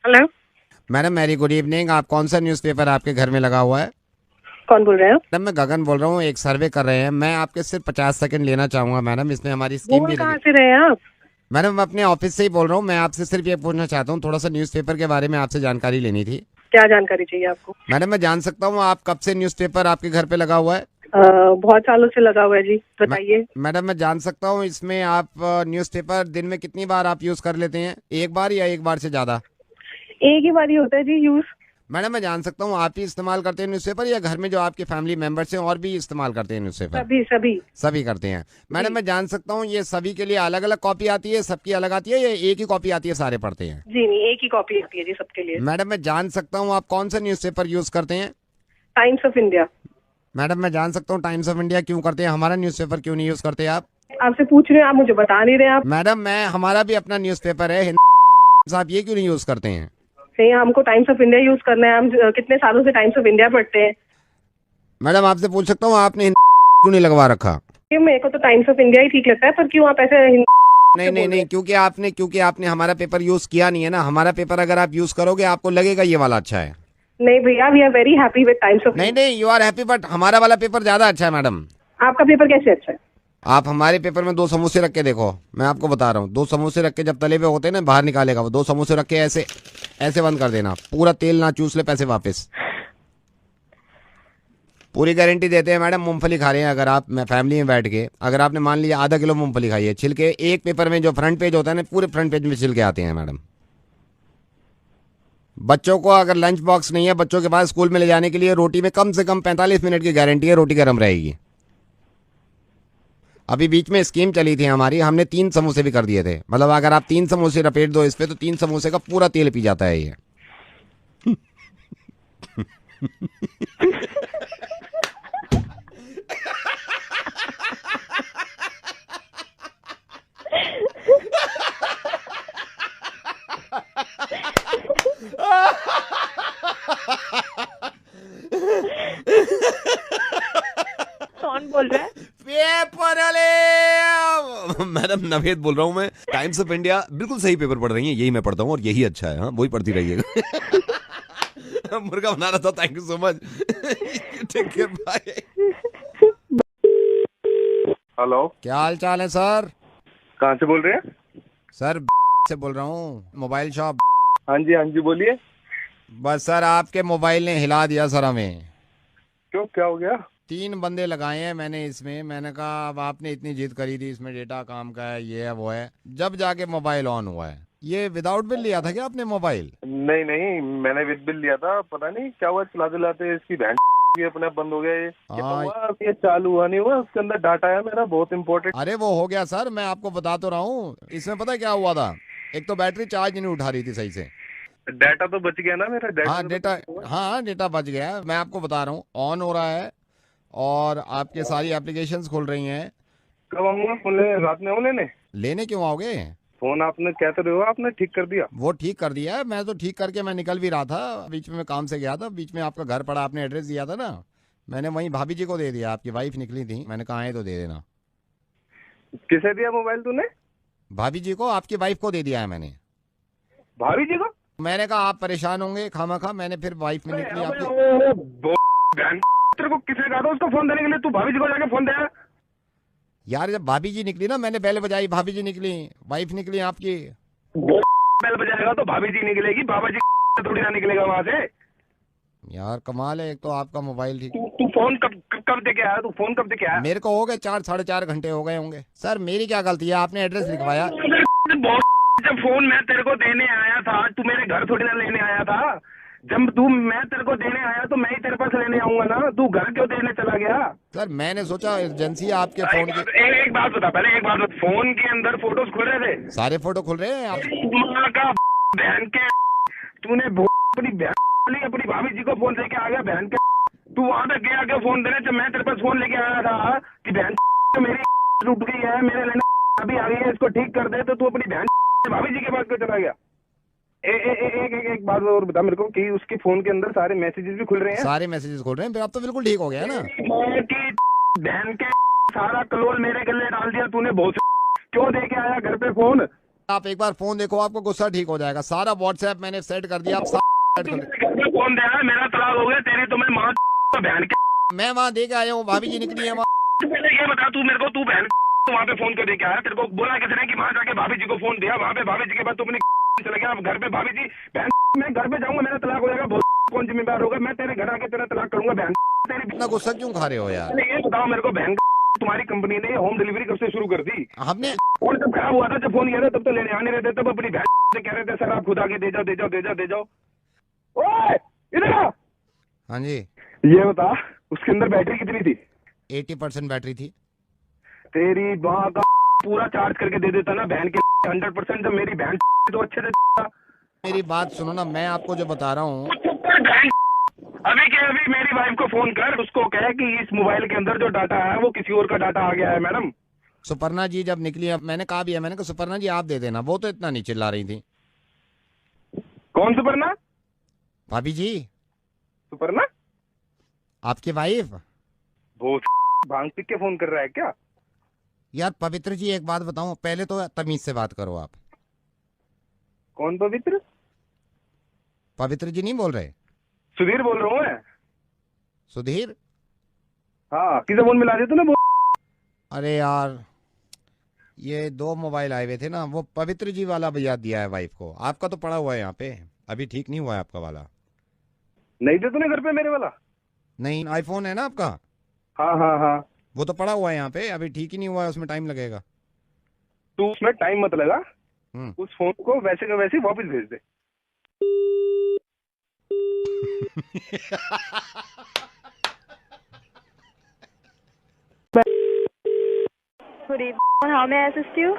Hello. Madam मेरी good evening. आप कौन सा न्यूज़पेपर आपके घर में लगा हुआ है? कौन बोल रहे हो? मैडम मैं गगन बोल रहा हूँ, एक सर्वे कर रहे हैं। मैं आपके सिर्फ 50 सेकंड लेना चाहूंगा मैडम, इसमें हमारी स्कीम बोल भी लगी। कहाँ से रहे हैं आप? मैडम मैं अपने ऑफिस से ही बोल रहा हूँ। मैं आपसे सिर्फ ये पूछना चाहता हूँ, थोड़ा सा न्यूज़पेपर के बारे में आपसे जानकारी लेनी थी। क्या जानकारी चाहिए आपको? मैडम मैं जान सकता हूँ आप कब से न्यूज़पेपर आपके घर पे लगा हुआ है? बहुत सालों से लगा हुआ है जी, मै- बताइए। मैडम मैं जान सकता हूँ इसमें आप न्यूज़पेपर दिन में कितनी बार आप यूज़ कर लेते हैं? एक बार या एक बार से ज़्यादा? एक ही बार ही होता है जी यूज। मैडम मैं जान सकता हूँ आप ही इस्तेमाल करते हैं न्यूज़पेपर, या घर में जो आपके फैमिली मेंबर्स हैं और भी इस्तेमाल करते हैं न्यूज़पेपर? सभी सभी। सभी करते हैं। मैडम जी मैं जान सकता हूँ ये सभी के लिए अलग अलग कॉपी आती है, सबकी अलग आती है, या एक ही कॉपी आती है सारे पढ़ते हैं? जी नहीं, एक ही कॉपी आती है जी सबके लिए। मैडम मैं जान सकता हूँ आप कौन सा न्यूज़पेपर यूज करते हैं? Times of India. मैडम मैं जान सकता हूँ टाइम्स ऑफ इंडिया क्यों करते हैं, हमारा न्यूज़पेपर क्यों नहीं यूज करते आप? आपसे पूछ रहे हैं, आप मुझे बता नहीं रहे हैं आप। मैडम मैं हमारा भी अपना न्यूज़पेपर है साहब, ये क्यों नहीं यूज करते हैं? नहीं, हमको टाइम्स ऑफ इंडिया यूज करना है। हम कितने सालों से टाइम्स ऑफ इंडिया पढ़ते हैं। मैडम आपसे पूछ सकता हूँ आपने क्यों नहीं लगवा रखा? कि मेरे को तो टाइम्स ऑफ इंडिया ही ठीक लगता है, पर क्यों आप ऐसे नहीं से नहीं बोल रहे नहीं, हैं? क्योंकि आपने हमारा पेपर यूज किया नहीं है ना। हमारा पेपर अगर आप यूज करोगे आपको लगेगा ये वाला अच्छा है। नहीं भैया, we are very happy with times of नहीं इंडिया। नहीं, यू आर हैप्पी, बट हमारा वाला पेपर ज्यादा अच्छा है मैडम। आपका पेपर कैसे अच्छा है? आप हमारे पेपर में दो समोसे रख के देखो, मैं आपको बता रहा हूँ। दो समोसे रख के जब तले पे होते हैं ना, बाहर निकालेगा वो। दो समोसे रख के ऐसे ऐसे बंद कर देना, पूरा तेल ना चूस ले, पैसे वापस। पूरी गारंटी देते हैं मैडम। मूंगफली खा रहे हैं अगर आप फैमिली में बैठ के, अगर आपने मान लिया आधा किलो मूंगफली खाई है, छिलके एक पेपर में जो फ्रंट पेज होता है ना, पूरे फ्रंट पेज में छिलके आते हैं मैडम। बच्चों को अगर लंच बॉक्स नहीं है बच्चों के पास स्कूल में ले जाने के लिए, रोटी में कम से कम 45 मिनट की गारंटी है, रोटी गर्म रहेगी। अभी बीच में स्कीम चली थी हमारी, हमने 3 समोसे भी कर दिए थे। मतलब अगर आप 3 समोसे लपेट दो इस पे तो 3 समोसे का पूरा तेल पी जाता है ये। कौन बोल रहा है? पेपर वाले मैडम नवेद बोल रहा हूँ मैं, टाइम्स ऑफ इंडिया। बिल्कुल सही पेपर पढ़ रही हैं, यही मैं पढ़ता हूँ और यही अच्छा है। हाँ वही पढ़ती रहिएगा। मुर्गा बना रहा था, thank you so much. Take care, bye. Hello. क्या हाल चाल है सर? कहाँ से बोल रहे हैं? सर से बोल रहा हूँ, मोबाइल शॉप। हाँ जी बोलिए। बस सर आपके मोबाइल ने हिला दिया सर हमें। क्यों, क्या हो गया? 3 बंदे लगाए हैं मैंने इसमें। मैंने कहा अब आपने इतनी जिद करी थी, इसमें डेटा काम का है, ये है वो है, जब जाके मोबाइल ऑन हुआ है। ये विदाउट बिल लिया था क्या आपने मोबाइल? नहीं नहीं, मैंने विद बिल लिया था। पता नहीं क्या हुआ, चलाते चलाते इसकी बैंड ये अपने आप बंद हो गया। ये क्या हाँ। हुआ? ये चालू हुआ नहीं हुआ, उसके अंदर डाटा है मेरा बहुत इंपॉर्टेंट। अरे वो हो गया सर, मैं आपको बता तो रहा हूँ। इसमें पता है क्या हुआ था? एक तो बैटरी चार्ज नहीं उठा रही थी सही से। डाटा तो बच गया ना मेरा, डाटा हाँ तो डेटा, बच गया। हाँ डेटा बच गया है। मैं आपको बता रहा हूँ, ऑन हो रहा है और आपके सारी एप्लीकेशंस खुल रही हैं। कब आऊंगा फोन लेने? रात में आऊँ लेने? लेने क्यों आओगे? फोन आपने क्या तो रहे हो, आपने ठीक कर दिया? वो ठीक कर दिया है, मैं तो ठीक करके मैं निकल भी रहा था। बीच में मैं काम से गया था, बीच में आपका घर पड़ा, आपने एड्रेस दिया था ना, मैंने वहीं भाभी जी को दे दिया। आपकी वाइफ निकली थी, मैंने कहा आए तो दे देना। किसे दिया मोबाइल तूने? भाभी जी को, आपकी वाइफ को दे दिया है मैंने। भाभी जी को? मैंने कहा आप परेशान होंगे खामा खा, मैंने फिर वाइफ में निकली आपकी। तेरे को किसने कहा था उसको फोन देने के लिए? तू भाभी जी को जाके फोन दे। यार जब भाभी जी निकली ना, मैंने बेल बजाई, भाभी जी निकली, वाइफ निकली आपकी। बेल बजाएगा तो भाभी जी निकलेगी, बाबा जी थोड़ी ना निकलेगा वहां से। यार कमाल है, एक तो आपका मोबाइल ठीक। तू फोन कब दे के आया? तू फोन कब दे के आया? मेरे को हो गए 4 साढ़े 4 घंटे हो गए होंगे सर। मेरी क्या गलती है, आपने एड्रेस लिखवाया। जब फोन मैं तेरे को देने आया था, तू मेरे घर थोड़ी ना लेने आया था। जब तू मैं तेरे को देने आया तो मैं ही तेरे पास लेने आऊंगा ना। तू घर क्यों देने चला गया? सर मैंने सोचा इमरजेंसी है आपके फोन की। एक बात बता, पहले एक बात बता, फोन के अंदर फोटोज खुल रहे थे? सारे फोटो खुल रहे हैं आप। माँ का बहन के, तूने अपनी बहन अपनी भाभी जी को फोन लेके आ गया बहन के। तू वहां तक गया क्या फोन देने? जब मैं तेरे पास फोन लेके आया था कि बहन मेरी लुट गई है, मेरे लेने अभी आ गई है, इसको ठीक कर दे, तो तू अपनी बहन भाभी जी के पास क्यों चला गया? एक बात और बता मेरे को कि उसके फोन के अंदर सारे मैसेजेस भी खुल रहे हैं? सारे मैसेजेस खुल रहे हैं, फिर अब तो बिल्कुल ठीक हो गया है ना। कि बहन के सारा कलोल मेरे गले डाल दिया तूने। बहुत क्यों दे के आया घर पे फोन? आप एक बार फोन देखो, आपको गुस्सा ठीक हो जाएगा। सारा व्हाट्सएप मैंने सेट कर दिया, आप सेट कर दिया। घर पे फोन दे रहा है, मेरा तलाक हो गया, तेरी तो मैं माँ बहन के। मैं वहाँ दे के आया हूँ, भाभी जी निकली है वहाँ। पहले ये बता तू मेरे को, तू बहन तो वहाँ पे फोन कर दे के आया, तेरे को बोला किसने कि वहाँ जाके भाभी जी को फोन दिया, वहाँ पे भाभी जी के बाद तुमने चला गया। अब घर पे भाभी जी बहन, मैं घर पे जाऊंगा, मेरा तलाक हो जाएगा, कौन जिम्मेदार होगा? मैं तेरे घर आके तेरा तलाक करूंगा बहन तेरी। इतना गुस्सा क्यों खा रहे हो यार? ये बताओ मेरे को बहन, तुम्हारी कंपनी ने होम डिलीवरी कब से शुरू कर दी? हमने फोन जब खराब हुआ था, जब फोन किया था तब तो लेने आने रहते, तब अपनी बहन से कह रहे थे सर आप खुद आके दे जाओ दे जाओ दे जाओ दे जाओ। ओए इधर आ। हाँ जी, ये बता उसके अंदर बैटरी कितनी थी? 80% बैटरी थी। तेरी माँ का पूरा चार्ज करके दे देता ना बहन के 100%। जब मेरी बहन तो अच्छे से। मेरी बात सुनो ना, मैं आपको जो बता रहा हूँ। अभी के अभी मेरी वाइफ को फोन कर, उसको कह कि इस मोबाइल के अंदर जो डाटा है वो किसी और का डाटा आ गया है मैडम। सुपर्णा जी जब निकली, अब मैंने कहा भी है, मैंने कहा सुपर्णा जी आप दे देना, वो तो इतना नहीं चिल्ला रही थी। कौन सुपर्णा? भाभी जी, सुपर्णा आपकी वाइफ। वो भांग पी के फोन कर रहा है क्या? यार पवित्र जी एक बात बताऊं, पहले तो तमीज से बात करो आप। कौन पवित्र? पवित्र जी नहीं बोल रहे? सुधीर बोल रहा हूँ मैं। सुधीर? हाँ किसे फोन मिला देते ना। अरे यार ये 2 मोबाइल आए हुए थे ना, वो पवित्र जी वाला भैया दिया है वाइफ को। आपका तो पड़ा हुआ है यहाँ पे, अभी ठीक नहीं हुआ है आपका वाला। नहीं थे तूने घर पे मेरे वाला? नहीं, आईफोन है ना आपका? हाँ हाँ हाँ। वो तो पड़ा हुआ है यहाँ पे, अभी ठीक ही नहीं हुआ है, उसमें टाइम लगेगा। तू उसमें टाइम मत लगा, हम्म। उस फोन को वैसे का वैसे वापस भेज दे। Good evening. How may I assist you?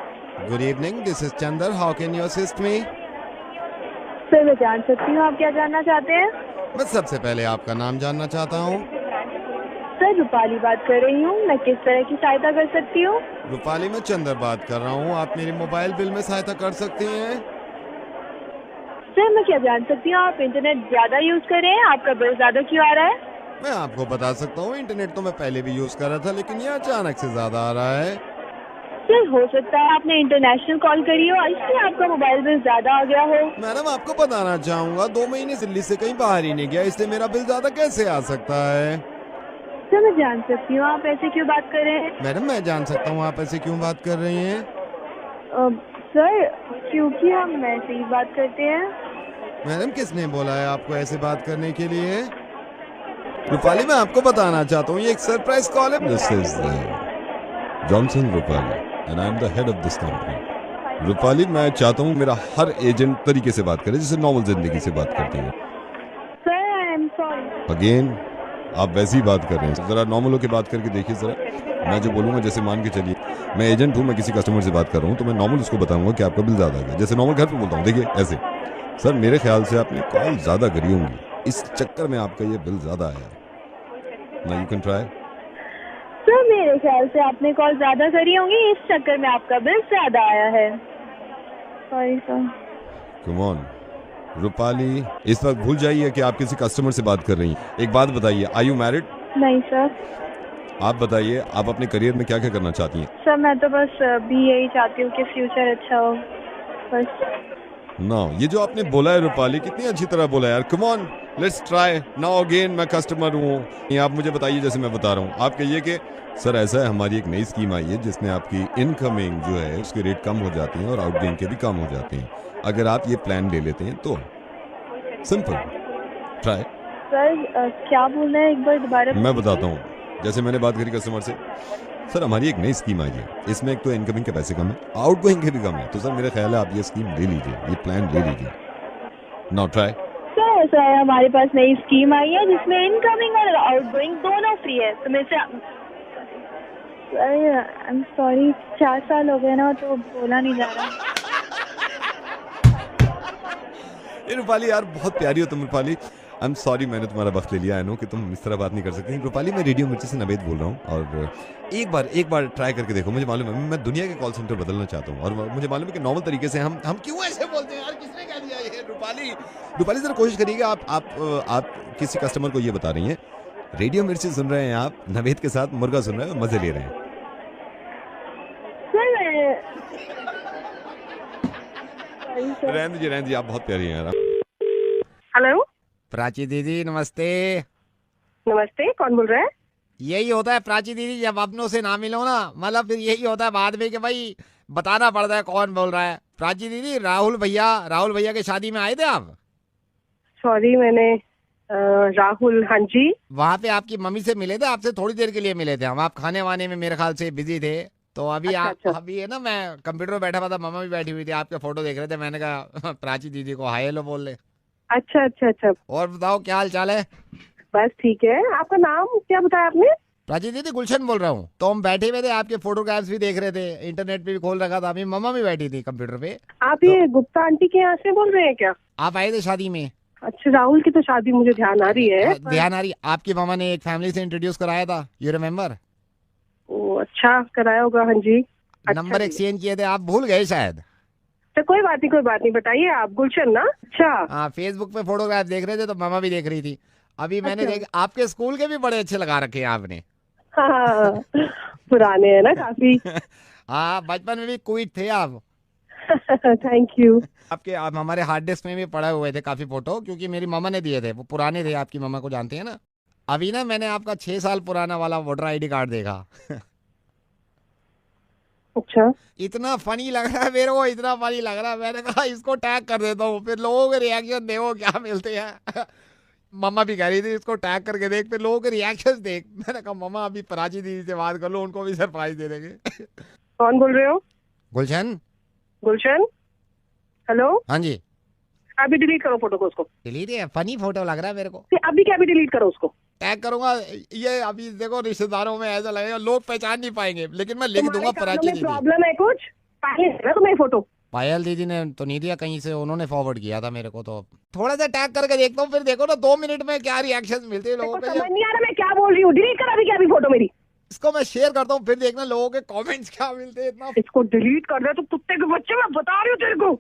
Good evening, this is Chandar, how can you assist me? Sir मैं जान सकती हूँ आप क्या जानना चाहते हैं? मैं सबसे पहले आपका नाम जानना चाहता हूँ। सर रूपाली बात कर रही हूँ, मैं किस तरह की सहायता कर सकती हूँ? रूपाली, मैं चंदर बात कर रहा हूँ, आप मेरी मोबाइल बिल में सहायता कर सकती हैं? सर मैं क्या जान सकती हूँ आप इंटरनेट ज्यादा यूज कर रहे हैं, आपका बिल ज्यादा क्यों आ रहा है? मैं आपको बता सकता हूँ, इंटरनेट तो मैं पहले भी यूज कर रहा था, लेकिन ये अचानक से ज्यादा आ रहा है। सर हो सकता है आपने इंटरनेशनल कॉल करी हो, इसलिए आपका मोबाइल बिल ज्यादा आ गया हो। मैडम आपको बताना चाहूंगा, 2 महीने दिल्ली से कहीं बाहर ही नहीं गया, इसलिए मेरा बिल ज्यादा कैसे आ सकता है? सर मैं जान सकती हूँ आप ऐसे क्यों बात कर रहे हैं? मैडम मैं जान सकता हूँ आप ऐसे क्यों बात कर रही हैं? सर क्योंकि हम ऐसे ही बात करते हैं। मैडम किसने बोला है आपको ऐसे बात करने के लिए? रूपाली मैं आपको बताना चाहता हूँ, ये एक सरप्राइज कॉल है। This is Johnson Rupali and I am the head of this company. Rupali मैं चाहता हूँ मेरा हर एजेंट तरीके से बात करे, जैसे नॉर्मल जिंदगी से बात करते हैं। Sir I am sorry. Again आप वैसी ही बात कर रहे हैं, जरा नॉर्मल होकर बात करके देखिए जरा। मैं जो बोलूंगा, जैसे मान के चलिए मैं एजेंट हूँ, मैं किसी कस्टमर से बात कर रहा हूँ, तो मैं नॉर्मल उसको बताऊंगा कि आपका बिल ज्यादा आ गया, जैसे नॉर्मल घर पे बोलता हूँ। देखिए ऐसे, सर मेरे ख्याल से आपने कॉल ज्यादा करी होंगी, इस चक्कर में आपका ये बिल ज्यादा आया। Now you can try. Sir मेरे ख्याल से आपने कॉल ज्यादा करी होंगी, इस चक्कर में आपका बिल ज्यादा आया है। Sorry sir. Come on Rupali, इस वक्त भूल जाइए कि आप किसी कस्टमर से बात कर रही हैं। एक बात बताइए, आर यू मैरिड? नहीं सर। आप बताइए, आप अपने करियर में क्या क्या करना चाहती हैं? सर मैं तो बस भी यही चाहती हूँ कि फ्यूचर अच्छा हो बस। ना ये जो आपने बोला है रूपाली, कितनी अच्छी तरह बोला यार। Come on let's try now again. मैं कस्टमर हूँ, आप मुझे बताइए जैसे मैं बता रहा हूँ। आप कहिए कि सर ऐसा है, हमारी एक नई स्कीम आई है जिसमें आपकी इनकमिंग जो है उसके रेट कम हो जाती हैं और आउटगोइंग के भी कम हो जाते हैं। अगर आप ये प्लान ले लेते हैं तो सिंपल ट्राई। सर क्या बोल रहे हैं, एक बार दोबारा? मैं बताता हूँ, जैसे मैंने बात करी कस्टमर से, सर हमारी एक नई स्कीम आई है, इसमें एक तो इनकमिंग के पैसे कम है, आउटगोइंग के भी कम है, तो सर मेरा ख्याल है आप ये स्कीम ले लीजिए, ये प्लान ले लीजिए। Now try. सर ऐसा है, हमारे पास नई स्कीम आई है जिसमें इनकमिंग और आउटगोइंग दोनों फ्री है, तो मैं से आई एम सॉरी 4 साल हो गए ना, तो बोला नहीं जा रहा। रूपाली यार बहुत प्यारी हो तुम रूपाली। आई एम सॉरी मैंने तुम्हारा वक्त ले लिया, आई नो कि तुम इस तरह बात नहीं कर सकती। रूपाली मैं रेडियो मिर्ची से नवेद बोल रहा हूँ, और एक बार ट्राई करके देखो। मुझे मालूम है मैं दुनिया के कॉल सेंटर बदलना चाहता हूँ, और मुझे मालूम है कि नॉर्मल तरीके से हम क्यों ऐसे बोलते हैं यार, किसने कह दिया ये? रूपाली जरा कोशिश करिएगा, आप किसी कस्टमर को ये बता रही हैं रेडियो मिर्ची सुन रहे हैं आप, नवेद के साथ मुर्गा सुन रहे हैं, मजे ले रहे हैं। सर। रहने दीजिए, आप बहुत प्यारी हैं यार। हेलो, प्राची दीदी नमस्ते। नमस्ते, कौन बोल रहा है? यही होता है प्राची दीदी, जब अपनों से ना मिलो ना, मतलब फिर यही होता है बाद में कि भाई बताना पड़ता है कौन बोल रहा है। प्राची दीदी, राहुल भैया के शादी में आए थे आप? सॉरी, मैंने राहुल, हाँ जी। वहाँ पे आपकी मम्मी से मिले थे, आपसे थोड़ी देर के लिए मिले थे हम। आप खाने वाने में मेरे ख्याल से बिजी थे, तो अभी अच्छा। अभी है ना, मैं कंप्यूटर पर बैठा हुआ था, मम्मा भी बैठी हुई थी, आपके फोटो देख रहे थे। मैंने कहा प्राची दीदी को हाय हेलो बोल ले। अच्छा। और बताओ क्या हाल चाल है? बस ठीक है। आपका नाम क्या बताया आपने? प्राची दीदी गुलशन बोल रहा हूँ। तो हम बैठे हुए थे, आपके फोटोग्राफ्स भी देख रहे थे, इंटरनेट पे भी खोल रखा था, अभी मम्मा भी बैठी थी कंप्यूटर पे। आप ये गुप्ता आंटी के यहाँ से बोल रहे हैं क्या? आप आए थे शादी में? अच्छा, राहुल की तो शादी मुझे ध्यान आ रही है। ध्यान आ रही। आपकी मामा ने एक फैमिली से इंट्रोड्यूस कराया था, यू रिमेम्बर? ओ, अच्छा कराया होगा, हाँ जी। नंबर जी। एक्सचेंज किए थे, आप भूल गए शायद। तो कोई बात नहीं, बताइए आप। गुलशन ना? अच्छा। हाँ, फेसबुक पे फोटोग्राफ देख रहे थे तो मामा भी देख रही थी। अभी मैंने अच्छा। देखा आपके स्कूल के भी बड़े अच्छे लगा रखे हैं आपने। हाँ, पुराने हैं ना काफी। हाँ, बचपन में भी क्वीट थे आप। Thank you. आप हमारे हार्ड डिस्क में भी पड़े हुए थे काफी फोटो, क्योंकि मेरी मामा ने दिए थे, वो पुराने थे। आपकी मामा को जानते हैं ना? अभी ना मैंने आपका 6 साल पुराना वाला वोटर आईडी कार्ड देखा। अच्छा। इतना फनी लग रहा है मेरे को, इतना फनी लग रहा है, मैंने कहा इसको टैग कर देता हूँ, फिर लोगों के रिएक्शन देखो क्या मिलते हैं। मम्मा भी कह रही थी इसको टैग करके देख, फिर लोगों के रिएक्शन देख। मैंने कहा मम्मा अभी प्राची दीदी से बात कर लो, उनको भी सरप्राइज दे देंगे। कौन बोल रहे हो? गुलशन। गुलशन, हेलो। हाँ जी। अभी डिलीट करो फोटो को, उसको। डिलीट है? फनी फोटो लग रहा है मेरे को। अभी क्या, अभी डिलीट करो उसको। टैग करूंगा ये, अभी देखो रिश्तेदारों में ऐसा लगेगा, लोग पहचान नहीं पाएंगे, लेकिन मैं लिख दूंगा प्राची दीदी। प्रॉब्लम है कुछ? पायल तुम्हें फोटो? पायल दीदी ने तो नहीं दिया कहीं से, उन्होंने फॉरवर्ड किया था मेरे को। तो थोड़ा सा टैग करके देखता हूँ, फिर देखो ना 2 मिनट में क्या रिएक्शन मिलते हैं लोगों के। समझ नहीं आ रहा मैं क्या बोल रही हूँ। डिलीट कर अभी क्या, अभी फोटो मेरी। इसको मैं शेयर करता हूँ, फिर देखना लोगों के कमेंट्स क्या मिलते हैं। इतना इसको डिलीट कर दे तो कुत्ते के बच्चे, मैं बता रही हूँ तेरे को।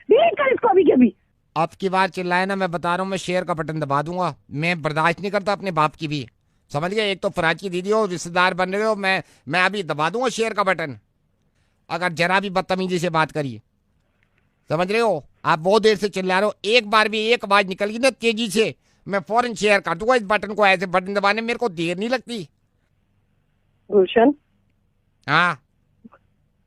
डिलीट कर इसको अभी के अभी। अब की बार चिल्लाए ना, मैं बता रहा हूँ, मैं शेयर का बटन दबा दूंगा। मैं बर्दाश्त नहीं करता अपने बाप की भी, समझ गए? एक तो प्राची दीदी हो, रिश्तेदार बन रहे हो, मैं अभी दबा दूंगा शेयर का बटन अगर जरा भी बदतमीजी से बात करिए, समझ रहे हो? आप बहुत देर से चिल्ला रहे हो, एक बार भी एक आवाज निकल गई ना तेजी से, मैं फौरन शेयर कर दूंगा इस बटन को। ऐसे बटन दबाने में मेरे को देर नहीं लगती। गुलशन, हाँ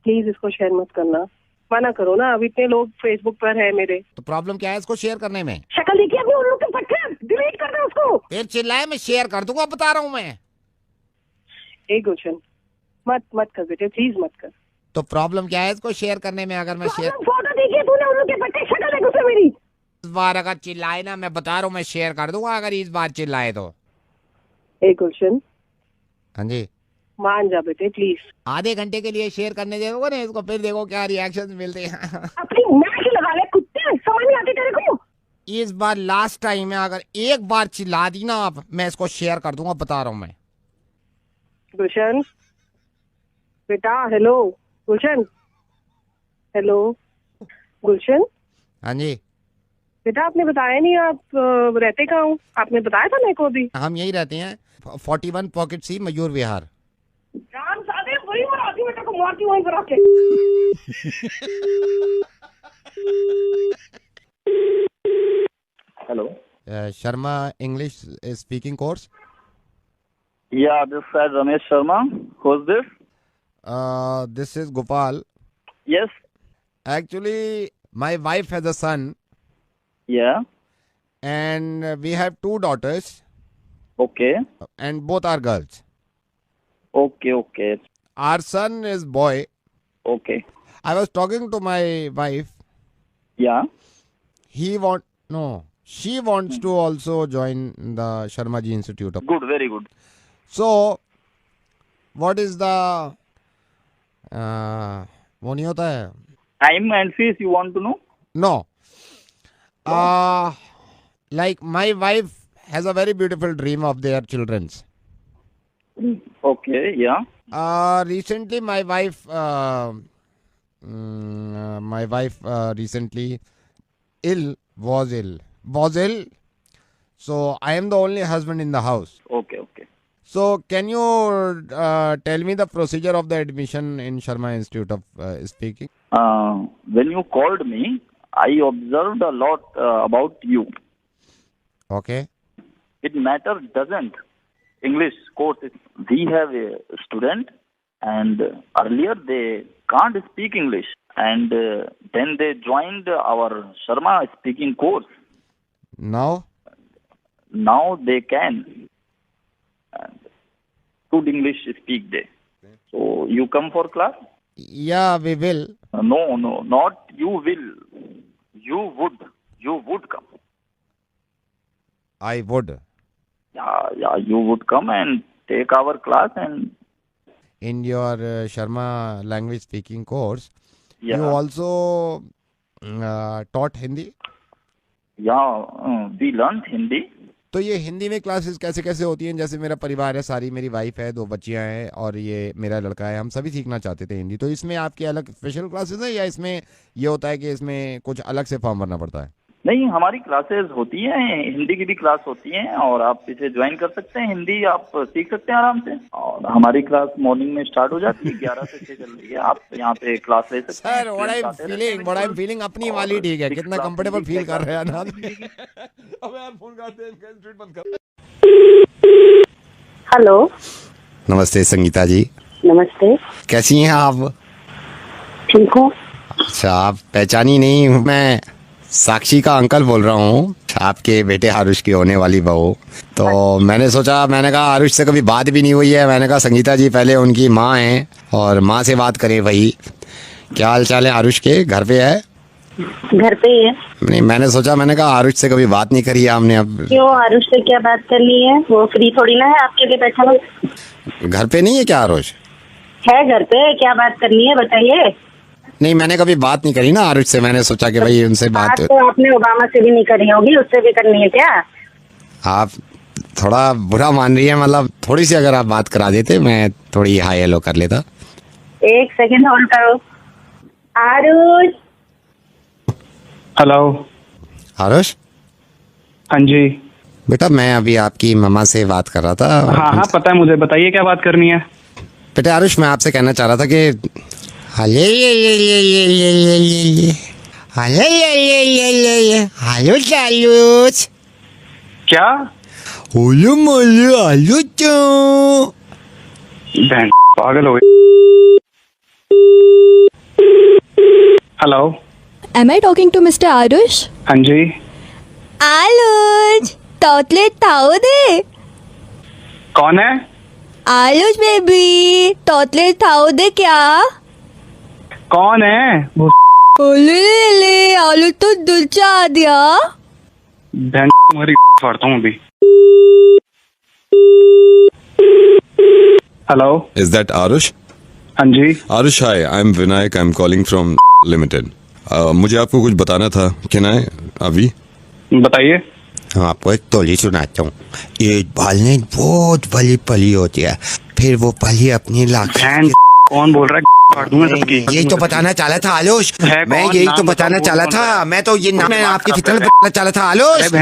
प्लीज इसको शेयर मत करना, मना करो ना। अब इतने लोग फेसबुक पर है मेरे। तो प्रॉब्लम क्या है इसको शेयर करने में? शक्ल देखिए अपनी उल्लू के पट्टे। डिलीट कर दो उसको। फिर चिल्लाए, मैं शेयर कर दूंगा, बता रहा हूँ मैं। गुलशन, मत कर बेटे, प्लीज मत कर। तो प्रॉब्लम क्या है इसको शेयर करने में? अगर मैं शेयर, फोटो देखिए तूने उल्लू के पट्टे, शक्ल देख उसे मेरी। इस बार अगर चिल्लाए ना, मैं बता रहा हूँ, मैं शेयर कर दूंगा अगर इस बार चिल्लाए तो। गुलशन, हाँ जी, मान जा बेटे प्लीज। आधे घंटे के लिए शेयर करने देगा ना इसको, फिर देखो क्या रिएक्शन मिलते हैं। अपनी नाक लगा ले कुत्ते, समझ नहीं आती तेरे को? इस बार लास्ट टाइम है, अगर एक बार चिल्ला दी ना आप, मैं इसको शेयर कर दूंगा, बता रहा हूँ मैं। गुलशन बेटा, हेलो गुलशन, हेलो गुलशन। हाँ जी। बेटा आपने बताया नहीं आप रहते कहाँ हो? आपने बताया था मेरे को अभी। हम यही रहते हैं, 41 पॉकेट सी, मयूर विहार। जान सादे वही मराती, बेटा को मारती वहीं पर आके। Hello. Sharma English speaking course. Yeah, this is Ramesh Sharma. Who's this? This is Gopal. Yes. Actually, my wife has a son Yeah. and we have 2 daughters Okay. and both are girls. Okay. Our son is boy. Okay. I was talking to my wife. Yeah. She wants to also join the Sharma Ji Institute. Good. Very good. So, what is the वो नहीं होता है? Time and fees you want to know? No. Like my wife has a very beautiful dream of their children's. Okay. Yeah. Recently my wife recently was ill. So I am the only husband in the house. Okay. So can you tell me the procedure of the admission in Sharma Institute of Speaking? When you called me, I observed a lot about you. Okay. It matter doesn't. English course, we have a student and earlier they can't speak English and then they joined our Sharma speaking course. Now? Now they can. And good English speak they. So you come for class? Yeah, we will. No, not you will. You would come. I would. Yeah, you would come and take our class and... In your Sharma language speaking course, Yeah. you also taught Hindi? Yeah, we learned Hindi. तो ये हिंदी में classes कैसे कैसे होती हैं? जैसे मेरा परिवार है, सारी मेरी वाइफ है, 2 बच्चियां हैं और ये मेरा लड़का है, हम सभी सीखना चाहते थे हिंदी। तो इसमें आपकी अलग स्पेशल क्लासेस है या इसमें ये होता है कि इसमें कुछ अलग से फॉर्म भरना पड़ता है? नहीं, हमारी क्लासेस होती हैं, हिंदी की भी क्लास होती हैं और आप इसे ज्वाइन कर सकते हैं। हिंदी आप सीख सकते हैं आराम से और हमारी क्लास मॉर्निंग में स्टार्ट हो जाती है, 11 से 6 चल रही है। आप यहाँ पे क्लास ले सकते हैं। Sir what I am feeling अपनी वाली ठीक है, कितना कंफर्टेबल फील कर रहे हैं ना। अबे यार फोन काटते हैं, स्ट्रीट बंद कर। हेलो। नमस्ते संगीता जी। नमस्ते। कैसी हैं आप? ठीक हूँ। अच्छा, आप पहचानी नहीं, मैं साक्षी का अंकल बोल रहा हूँ, आपके बेटे आरुष की होने वाली बहू। तो मैंने सोचा, मैंने कहा आरुष से कभी बात भी नहीं हुई है, मैंने कहा संगीता जी पहले उनकी माँ हैं और माँ से बात करें भाई। क्या हाल चाल है आरुष के? घर पे है? घर पे ही है। नहीं, मैंने सोचा, मैंने कहा आरुष से कभी बात नहीं करी है हमने। अब क्यों, आरुष से क्या बात करनी है? वो फ्री थोड़ी ना है आपके लिए बैठा हुआ। घर पे नहीं है क्या आरुष? है घर पे, क्या बात करनी है बताइए। नहीं, मैंने कभी बात नहीं करी ना आरुष से, मैंने सोचा कि भाई उनसे बात। तो आपने ओबामा से भी नहीं करी होगी, उससे भी करनी है क्या? आप थोड़ा बुरा मान रही है, मतलब थोड़ी सी अगर आप बात करा देते, मैं थोड़ी हाई हेलो कर लेता। 1 सेकंड होल्ड करो। आरुष। हेलो। आरुष? हाँ जी। बेटा मैं अभी आपकी मम्मा से बात कर रहा था। हाँ पता है मुझे, बताइए क्या बात करनी है। बेटा आरुष, मैं आपसे कहना चाह रहा था कि क्या? बहन पागल हो गई। Hello. Am I talking to Mr. Arush? हाँ जी। Arush, टॉटलेट ताओ दे। कौन है? आरुष बेबी, टॉटलेट ताओ दे क्या? कौन है? ले आलू तो दिल चाह दिया। बहन तुम्हारी फाड़ता हूँ अभी। हेलो। Is that Arush? हाँ जी। Arush, hi, I'm Vinayak. I'm calling from Limited. मुझे आपको कुछ बताना था। Can I? अभी? बताइए। हाँ, आपको एक टोली सुनाता हूँ। एक बालने बहुत बड़ी पली होती है, फिर वो पली अपनी लाख। कौन बोल रहा है? फाड़ दूंगा सबकी। यही तो बताना चाहा था आलोश, मैं यही तो बताना चाहा था। मैं तो ये नाम मैं आपकी फितरत बताना चाहा था आलोश।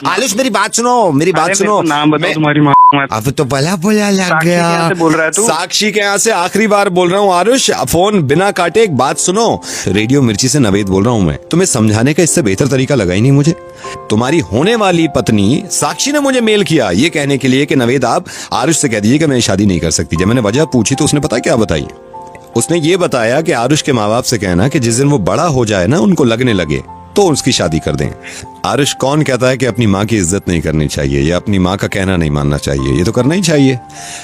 आलोश मेरी बात सुनो, मेरी बात सुनो। नाम बताओ तुम्हारी माँ। अब तो भला बोला लग गया। बोल रहा है तू? साक्षी के यहाँ से आखिरी बार बोल रहा हूँ आरुष, फोन बिना काटे एक बात सुनो। रेडियो मिर्ची से नवेद बोल रहा हूँ मैं। तुम्हें समझाने का इससे बेहतर तरीका लगा ही नहीं मुझे। तुम्हारी होने वाली पत्नी साक्षी ने मुझे मेल किया ये कहने के लिए कि नवेद आप आरुष से कह दीजिए कि मैं शादी नहीं कर सकती। जब मैंने वजह पूछी तो उसने पता क्या बताई? उसने ये बताया कि आरुष के माँ बाप से कहना कि जिस दिन वो बड़ा हो जाए ना, उनको लगने लगे तो उसकी शादी कर दें। आरुष कौन कहता है कि अपनी माँ की इज्जत नहीं करनी चाहिए या अपनी माँ का कहना नहीं मानना चाहिए? ये तो करना ही चाहिए,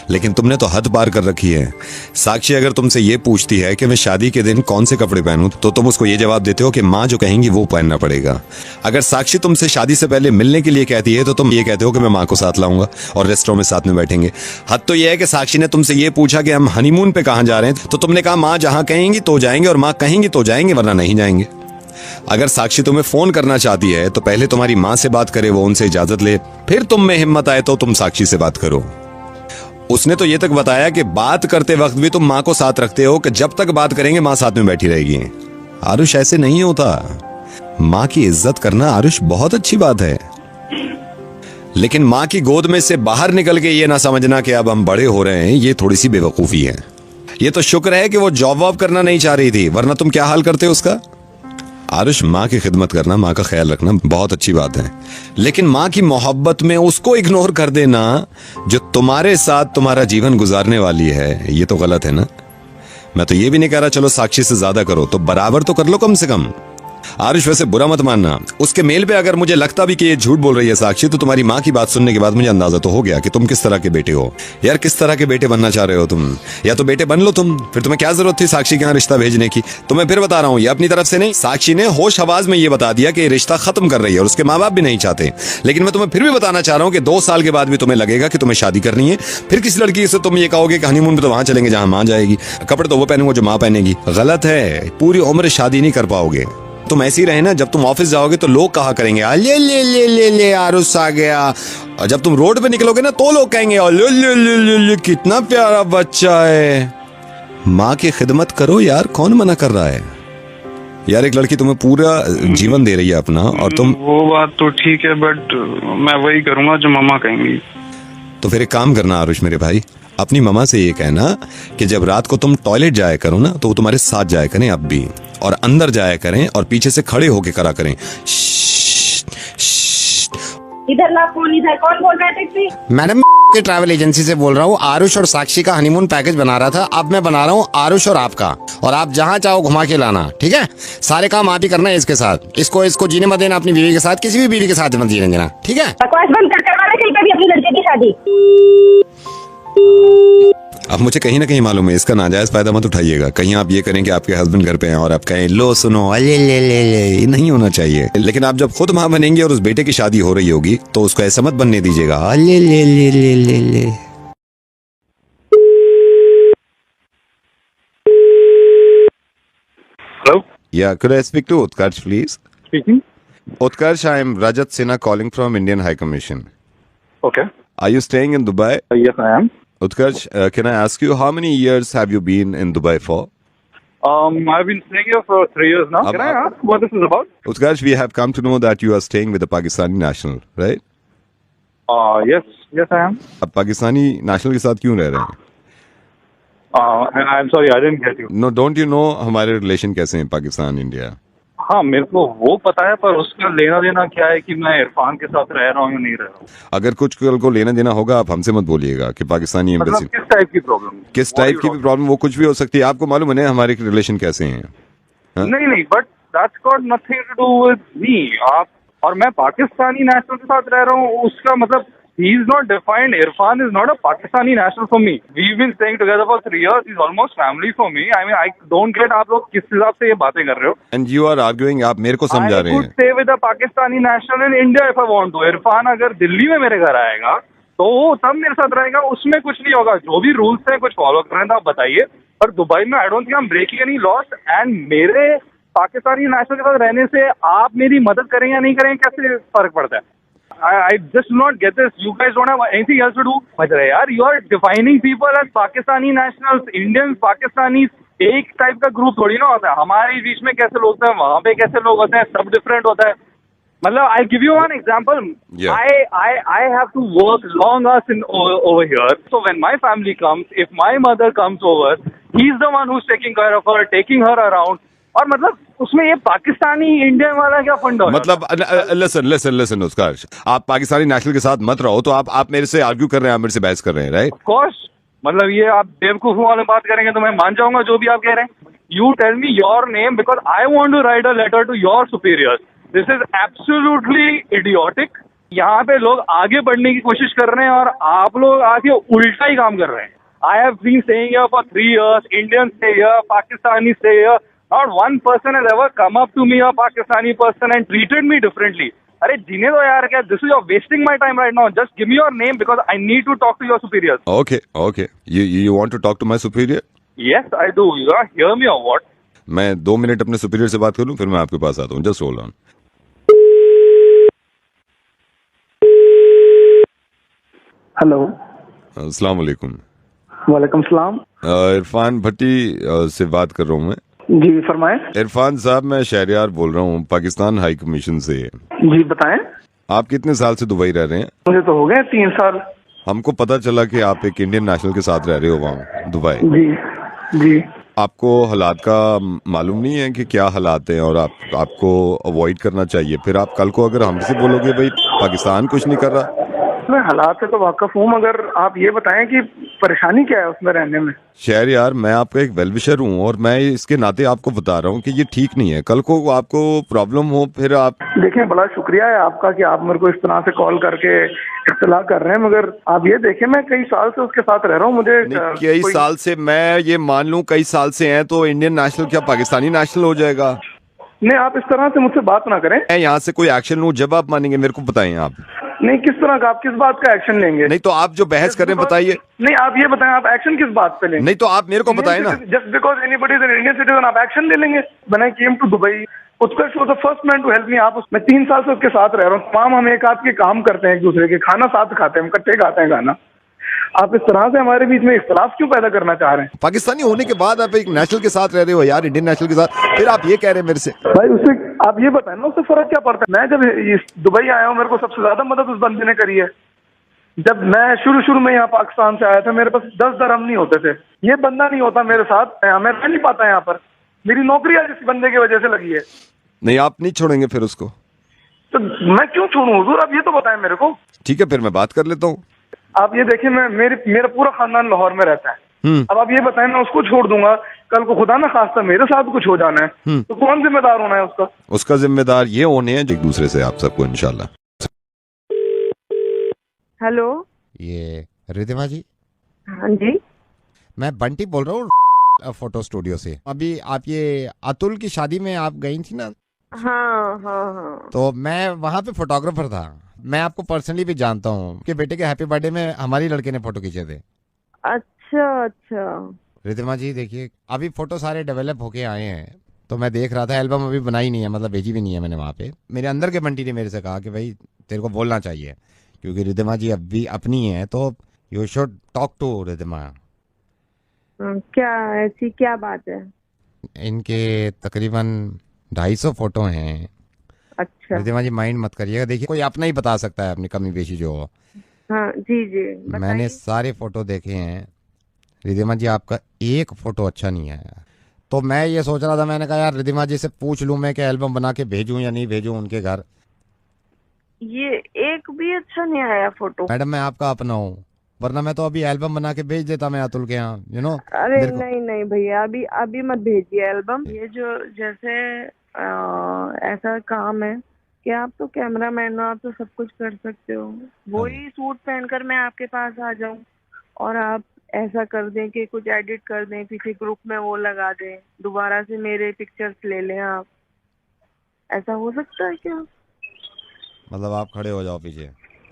लेकिन तुमने तो हद पार कर रखी है। साक्षी अगर तुमसे ये पूछती है कि मैं शादी के दिन कौन से कपड़े पहनूं, तो तुम उसको ये जवाब देते हो कि माँ जो कहेंगी वो पहनना पड़ेगा। अगर साक्षी तुमसे शादी से पहले मिलने के लिए कहती है तो तुम ये कहते हो कि मैं माँ को साथ लाऊंगा और रेस्टोरेंट में साथ में बैठेंगे। हद तो ये है कि साक्षी ने तुमसे ये पूछा कि हम हनीमून पे कहाँ जा रहे हैं, तो तुमने कहा माँ जहाँ कहेंगी तो जाएंगे और माँ कहेंगी तो जाएंगे, वरना नहीं जाएंगे। अगर साक्षी तुम्हें फोन करना चाहती है तो पहले तुम्हारी माँ से बात करे, वो उनसे इजाजत ले, फिर तुम में हिम्मत आए तो तुम साक्षी से बात करो। उसने तो ये तक बताया कि बात करते वक्त भी तुम माँ को साथ रखते हो कि जब तक बात करेंगे माँ साथ में बैठी रहेगी। आरुष ऐसे नहीं होता। माँ की इज्जत करना आरुष बहुत अच्छी बात है, लेकिन माँ की गोद में से बाहर निकल के ये ना समझना कि अब हम बड़े हो रहे हैं, ये थोड़ी सी बेवकूफी है। ये तो शुक्र है कि वो जॉब वॉब करना नहीं चाह रही थी, वरना तुम क्या हाल करते उसका। आरुष, माँ की खिदमत करना, माँ का ख्याल रखना बहुत अच्छी बात है, लेकिन माँ की मोहब्बत में उसको इग्नोर कर देना जो तुम्हारे साथ तुम्हारा जीवन गुजारने वाली है, ये तो गलत है ना। मैं तो ये भी नहीं कह रहा चलो साक्षी से ज्यादा करो, तो बराबर तो कर लो कम से कम। आरुष, वैसे बुरा मत मानना, उसके मेल पे अगर मुझे लगता भी कि ये झूठ बोल रही है साक्षी, तो तुम्हारी माँ की बात सुनने के बाद मुझे अंदाजा तो हो गया कि तुम किस तरह के बेटे हो। यार, किस तरह के बेटे बनना चाह रहे हो तुम? या तो बेटे बन लो तुम, फिर तुम्हें क्या जरूरत थी साक्षी के यहाँ रिश्ता भेजने की? तुम्हें फिर बता रहा हूँ, ये अपनी तरफ से नहीं, साक्षी ने होश हवास में ये बता दिया कि रिश्ता खत्म कर रही है और उसके माँ बाप भी नहीं चाहते। लेकिन मैं तुम्हें फिर भी बताना चाह रहा हूँ कि 2 साल के बाद भी तुम्हें लगेगा कि तुम्हें शादी करनी है, फिर किसी लड़की से तुम ये कहोगे कि हनीमून पे तो वहां चलेंगे जहां माँ जाएगी, कपड़े तो वो पहनूंगा जो माँ पहनेगी। गलत है, पूरी उम्र शादी नहीं कर पाओगे तुम। ऐसी रहे ना, जब तुम ऑफिस जाओगे तो लोग कहा करेंगे ले ले ले ले ले आरुष आ गया, और जब तुम रोड पे निकलोगे ना तो लोग कहेंगे ले ले ले ले ले कितना प्यारा बच्चा है। माँ की खिदमत करो यार, कौन मना कर रहा है? यार, एक लड़की तुम्हें पूरा जीवन दे रही है अपना, और तुम। वो बात तो ठीक है, बट मैं वही करूंगा जो मम्मा कहेंगी। तो फिर एक काम करना आरुष मेरे भाई, अपनी मम्मा से ये कहना कि जब रात को तुम टॉयलेट जाया करो ना, तो वो तुम्हारे साथ जाया करें अब भी, और अंदर जाया करें और पीछे से खड़े होके करा करें। इधर ला फोन, इधर कौन बोल रहा है? टैक्सी मैडम के ट्रैवल एजेंसी से बोल रहा हूँ। आरुष और साक्षी का हनीमून पैकेज बना रहा था, अब मैं बना रहा हूँ आरुष और आपका, और आप जहाँ चाहो घुमा के लाना, ठीक है? सारे काम आप ही करना है इसके साथ। इसको जीने मत देना अपनी बीवी के साथ, किसी भी बीवी के साथ मत जीने देना, ठीक है? बकवास बंद कर, करवा ले कहीं पे भी अपनी लड़के की शादी। अब मुझे कहीं ना कहीं मालूम है, इसका नाजायज फायदा मत उठाइएगा। कहीं आप ये करें कि आपके हस्बैंड घर पे हैं और आप कहें लो सुनो ले ले ले ले, ये नहीं होना चाहिए। लेकिन आप जब खुद माँ बनेंगे और उस बेटे की शादी हो रही होगी, तो उसको ऐसा मत बनने दीजिएगा ले ले ले ले ले ले। Hello, Yeah, could I speak to Utkarsh, please? Speaking. Utkarsh, I am Rajat Sinha calling from Indian High Commission. Okay, Are you staying in Dubai? Yes I am. Utkarsh, can I ask you how many years have you been in Dubai for? I've been staying here for 3 years now. Can I ask what this is about? Utkarsh, we have come to know that you are staying with a Pakistani national, right? Yes I am. अब Pakistani national के साथ क्यों रह रहे हैं? And I'm sorry, I didn't get you. No, don't you know हमारे relation कैसे हैं पाकिस्तान इंडिया? हाँ, मेरे को वो पता है, पर उसका लेना देना क्या है कि मैं इरफान के साथ रह रहा हूँ या नहीं रह रहा हूँ? अगर कुछ कल को लेना देना होगा, आप हमसे मत बोलिएगा कि पाकिस्तानी मतलब एम्बेसी। किस टाइप की प्रॉब्लम? किस टाइप की भी प्रॉब्लम, वो कुछ भी हो सकती है। आपको मालूम है ना हमारे रिलेशन कैसे हैं? हाँ? नहीं, but that's got nothing to do with me. आप और मैं पाकिस्तानी नेशनल के साथ रह रहा हूँ, उसका मतलब he is not defined. Irfan is not a Pakistani national for me. We've been staying together for 3 years. He's almost family for me. I mean, I don't get आप लोग किस हिसाब से ये बातें कर रहे हो? And you are arguing, आप मेरे को समझा रहे I हैं। could stay with a Pakistani national in India if I want to. Irfan अगर दिल्ली में मेरे घर आएगा तो वो तब मेरे साथ रहेगा, उसमें कुछ नहीं होगा। जो भी रूल्स हैं कुछ फॉलो कर रहे हैं तो आप बताइए। पर दुबई में I don't think I am breaking any laws, and मेरे पाकिस्तानी नेशनल के साथ रहने से आप मेरी मदद करें या नहीं करें, कैसे फर्क पड़ता है? I just do not get this. You guys don't have anything else to do. यार, you are defining people as Pakistani nationals, Indians, Pakistanis. एक टाइप का ग्रुप थोड़ी ना होता है। हमारे बीच में कैसे लोग होते हैं, वहाँ पे कैसे लोग होते हैं, सब डिफरेंट होता है। मतलब I give you one example. Yeah. I have to work long hours over here. So when my family comes, if my mother comes over, he's the one who's taking care of her, taking her around. और मतलब उसमें ये Pakistani Indian वाला क्या फंडा? मतलब listen उत्कर्ष, आप Pakistani national के साथ मत रहो, तो आप मेरे से आर्ग्यू कर रहे हैं, आप मेरे से बहस कर रहे हैं, राइट? ऑफ कोर्स, मतलब ये आप बेवकूफों वाले बात करेंगे तो मैं मान जाऊंगा जो भी आप कह रहे हैं। You tell me your name because I want to write a letter to your superiors. This is absolutely idiotic. यहाँ पे लोग आगे बढ़ने की कोशिश कर रहे हैं और आप लोग आगे उल्टा ही काम कर रहे हैं। I have been staying here for 3 years. Indians stay here, Pakistanis stay here. Not one person has ever come up to me, a Pakistani person, and treated me differently. अरे जीने दो यार, क्या? This is you're wasting my time right now. Just give me your name because I need to talk to your superiors. Okay. You want to talk to my superior? Yes, I do. You are hear me or what? मैं 2 minute अपने superior से बात कर लूं, फिर मैं आपके पास आता हूँ। Just hold on. हेलो, अस्सलाम वालेकुम। वालेकुम सलाम। इरफान भट्टी से बात कर रहा हूँ मैं। जी फरमाएं। इरफान साहब, मैं शहरियार बोल रहा हूँ, पाकिस्तान हाई कमीशन से। जी बताएं। आप कितने साल से दुबई रह रहे हैं? मुझे तो हो गए 3 साल। हमको पता चला कि आप एक इंडियन नेशनल के साथ रह रहे हो वहाँ दुबई। जी जी। आपको हालात का मालूम नहीं है कि क्या हालात हैं और आपको अवॉइड करना चाहिए। फिर आप कल को अगर हमसे बोलोगे भाई पाकिस्तान कुछ नहीं कर रहा। मैं हालात से तो वाकिफ हूँ, मगर आप ये बताएं कि परेशानी क्या है उसमें रहने में। शहर यार, मैं आपका एक वेलविशर हूँ और मैं इसके नाते आपको बता रहा हूँ कि ये ठीक नहीं है। कल को आपको प्रॉब्लम हो फिर आप देखिए, बड़ा शुक्रिया है आपका कि आप मेरे को इस तरह से कॉल करके इत्तला कर रहे हैं, मगर आप ये देखें मैं कई साल से उसके साथ रह रहा हूँ। मुझे कई साल से, मैं ये मान लूँ कई साल से हैं तो इंडियन नेशनल क्या पाकिस्तानी नेशनल हो जाएगा? नहीं, आप इस तरह से मुझसे बात ना करें। मैं यहाँ से कोई एक्शन लूँ जब आप मानेंगे मेरे को बताएं आप। नहीं, किस तरह का, आप किस बात का एक्शन लेंगे? नहीं तो आप जो बहस कर रहे हैं बताइए। नहीं, आप ये बताएं आप एक्शन किस बात पे लेंगे? नहीं तो आप मेरे को बताएं ना। Just because anybody is an Indian citizen आप एक्शन ले लेंगे? When I came to Dubai, Utkarsh was the first man to help me. मैं 3 साल से उसके साथ रह रहा हूँ। तमाम हम एक हाथ के काम करते हैं, एक दूसरे के खाना साथ खाते हैं, हम इकट्ठे खाते हैं खाना। आप इस तरह से हमारे बीच में इख्तलाफ क्यों पैदा करना चाह रहे हैं? पाकिस्तानी होने के बाद आप एक नेशनल के साथ रह रहे हो यार, इंडियन नेशनल के साथ, फिर आप ये कह रहे हैं मेरे से। भाई उससे आप ये बताएं ना, उससे फर्क क्या पड़ता है? मैं जब दुबई आया हूँ, मेरे को सबसे ज्यादा मदद उस बंदे ने करी है। जब मैं शुरू में यहाँ पाकिस्तान से आया था, मेरे पास 10 दरहम नहीं होते थे। ये बंदा नहीं होता मेरे साथ, मैं रह नहीं पाता यहाँ पर। मेरी नौकरी आज इस बंदे की वजह से लगी है। नहीं, आप नहीं छोड़ेंगे फिर उसको? तो मैं क्यों छोड़ूं हुजूर, आप ये तो बताएं मेरे को। ठीक है, फिर मैं बात कर लेता हूँ। आप ये देखिए, मेरा पूरा खानदान लाहौर में रहता है। अब आप ये बताएं, मैं उसको छोड़ दूंगा, कल को खुदा ना खास्ता मेरे साथ कुछ हो जाना है तो कौन जिम्मेदार होना है उसका? उसका जिम्मेदार ये होने हैं एक दूसरे से आप सबको इंशाल्लाह। हेलो, ये रिद्धिमा जी, हाँ जी, मैं बंटी बोल रहा हूँ फोटो स्टूडियो से। अभी आप ये अतुल की शादी में आप गई थी ना? हाँ हाँ हाँ। तो मैं वहाँ पे फोटोग्राफर था। मैं आपको पर्सनली भी जानता हूँ कि बेटे के हैप्पी बर्थडे में हमारी लड़के ने फोटो खींचे थे। अच्छा अच्छा। रिद्धिमा जी देखिए, अभी फोटो सारे डेवलप होके आए हैं, तो मैं देख रहा था, एल्बम अभी बनाई नहीं है, मतलब भेजी भी नहीं है मैंने वहाँ पे। मेरे अंदर के बंटी ने मेरे से कहा कि भाई तेरे को बोलना चाहिए, क्योंकि रिद्धिमा जी अभी अपनी है, तो you should talk to Riddhima. क्या ऐसी क्या बात है? इनके तकरीबन 250 फोटो हैं। अच्छा। रिद्धिमा जी माइंड मत करिएगा, देखिए कोई अपना ही बता सकता है अपनी कमी पेशी जो हो। हाँ जी जी, मैंने सारे फोटो देखे हैं रिद्धिमा जी, आपका एक फोटो अच्छा नहीं आया। तो मैं ये सोच रहा था, मैंने कहा यार रिद्धिमा जी से पूछ लूं मैं कि एल्बम बना के भेजूं या नहीं भेजूं उनके घर। ये एक भी अच्छा नहीं आया फोटो। मैडम मैं आपका अपना हूँ, वरना मैं तो अभी एल्बम बना के भेज देता मैं अतुल के यहाँ, यू नो। अरे नहीं नहीं भैया, अभी अभी मत भेजिए एल्बम। ये जो जैसे ऐसा काम है कि आप तो कैमरामैन हो, आप तो सब कुछ कर सकते हो। वही सूट पहनकर मैं आपके पास आ जाऊं और आप ऐसा कर दें कि कुछ एडिट कर दें, पीछे ग्रुप में वो लगा दें, दोबारा से मेरे पिक्चर्स ले लें आप। ऐसा हो सकता है क्या? मतलब आप खड़े हो जाओ पीछे?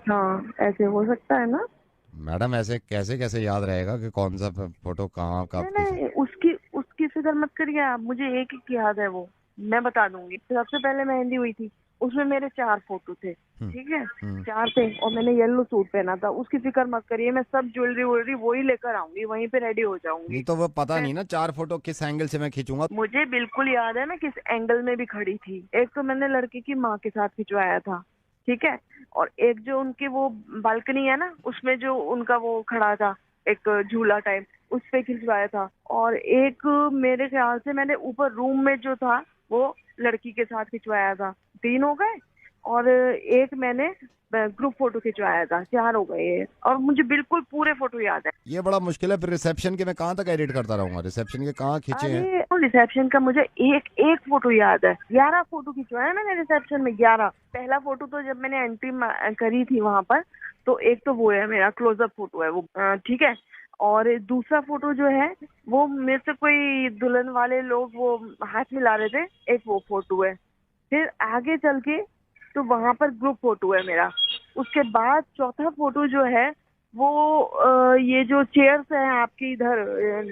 हाँ, ऐसे हो सकता है ना? मैडम ऐसे कैसे कैसे याद रहेगा कि कौन सा फोटो कहाँ का? नहीं, उसकी फिक्र मत करिए आप, मुझे एक ही याद है, वो मैं बता दूंगी। सबसे पहले मेहंदी हुई थी, उसमें मेरे 4 फोटो थे, ठीक है, 4 थे, और मैंने येलो सूट पहना था। उसकी फिक्र मत करिए, मैं सब ज्वेलरी वोलरी वही लेकर आऊंगी, वहीं पे रेडी हो जाऊंगी। नहीं तो वो पता नहीं ना 4 फोटो किस एंगल से मैं खींचूंगा। मुझे बिल्कुल याद है मैं किस एंगल में भी खड़ी थी। एक तो मैंने लड़के की माँ के साथ खिंचवाया था, ठीक है, और एक जो उनकी वो बालकनी है ना, उसमें जो उनका वो खड़ा था एक झूला टाइप, उस पे खिंचवाया था। और एक मेरे ख्याल से मैंने ऊपर रूम में जो था वो लड़की के साथ खिंचवाया था। 3 हो गए, और एक मैंने ग्रुप फोटो खिंचवाया था, 4 हो गए। और मुझे बिल्कुल पूरे फोटो याद है। ये बड़ा मुश्किल है, फिर रिसेप्शन के मैं कहाँ तक एडिट करता रहूंगा? रिसेप्शन के कहाँ खींचे हैं? रिसेप्शन का मुझे एक फोटो याद है। 11 फोटो खिंचवाया मैंने रिसेप्शन में, 11। पहला फोटो तो जब मैंने एंट्री करी थी वहां पर, तो एक तो वो है मेरा क्लोजअप फोटो है वो, ठीक है। और दूसरा फोटो जो है वो मेरे से कोई दुल्हन वाले लोग वो हाथ मिला रहे थे, एक वो फोटो है। फिर आगे चल के तो वहां पर ग्रुप फोटो है मेरा। उसके बाद चौथा फोटो जो है वो ये जो चेयर्स हैं आपकी इधर